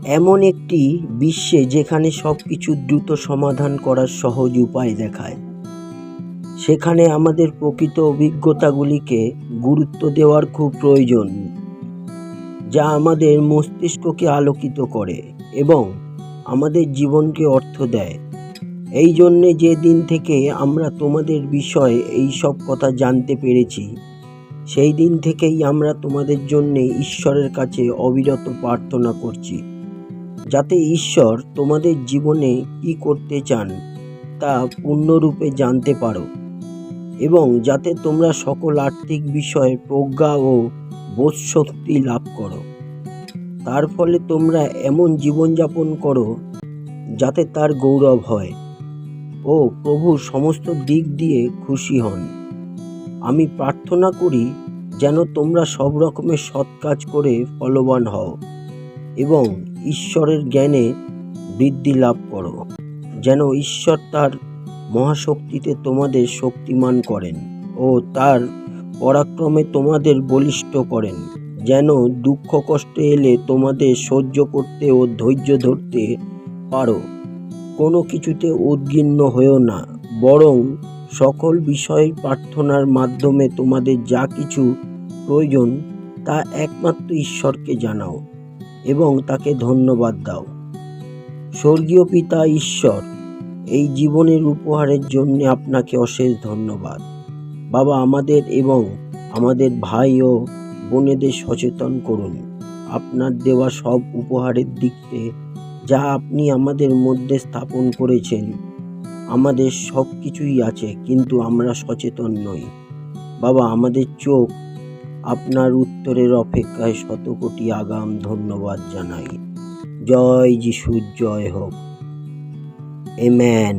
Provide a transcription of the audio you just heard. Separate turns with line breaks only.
এমন একটি বিশ্বে যেখানে সব কিছু দ্রুত সমাধান করার সহজ উপায় দেখায়, সেখানে আমাদের প্রকৃত অভিজ্ঞতাগুলিকে গুরুত্ব দেওয়ার খুব প্রয়োজন, যা আমাদের মস্তিষ্ককে আলোকিত করে এবং আমাদের জীবনকে অর্থ দেয়। এই জন্যে যে দিন থেকে আমরা তোমাদের বিষয়ে এই সব কথা জানতে পেরেছি, সেই দিন থেকেই আমরা তোমাদের জন্য ঈশ্বরের কাছে অবিরত প্রার্থনা করছি, যাতে ঈশ্বর তোমাদের জীবনে কি করতে চান তা পূর্ণরূপে জানতে পারো এবং যাতে তোমরা সকল আর্থিক বিষয়ে প্রজ্ঞা ও বোধশক্তি লাভ করো। তার ফলে তোমরা এমন জীবনযাপন করো যাতে তার গৌরব হয় ও প্রভু সমস্ত দিক দিয়ে খুশি হন। আমি প্রার্থনা করি যেন তোমরা সব রকমের সৎ কাজ করে ফলবান হও এবং ঈশ্বরের জ্ঞানে বৃদ্ধি লাভ করো, যেন ঈশ্বর তার মহাশক্তিতে তোমাদের শক্তিমান করেন ও তার পরাক্রমে তোমাদের বলিষ্ঠ করেন, যেন দুঃখ কষ্ট এলে তোমাদের সহ্য করতে ও ধৈর্য ধরতে পারো। কোনো কিছুতে উদ্বিগ্ন হয়েও না, বরং সকল বিষয় প্রার্থনার মাধ্যমে তোমাদের যা কিছু প্রয়োজন তা একমাত্র ঈশ্বরকে জানাও এবং তাকে ধন্যবাদ দাও। স্বর্গীয় পিতা ঈশ্বর, এই জীবনের উপহারের জন্য আপনাকে অশেষ ধন্যবাদ। বাবা, আমাদের এবং আমাদের ভাই ও বোনেদের সচেতন করুন আপনার দেওয়া সব উপহারের দিকে, যা আপনি আমাদের মধ্যে স্থাপন করেছেন। আমাদের সব কিছুই আছে, কিন্তু আমরা সচেতন নই। বাবা, আমাদের চোখ আপনার উত্তরের অপেক্ষায় শত কোটি আগাম ধন্যবাদ জানাই। জয় যিশু, জয় হোক। আমেন।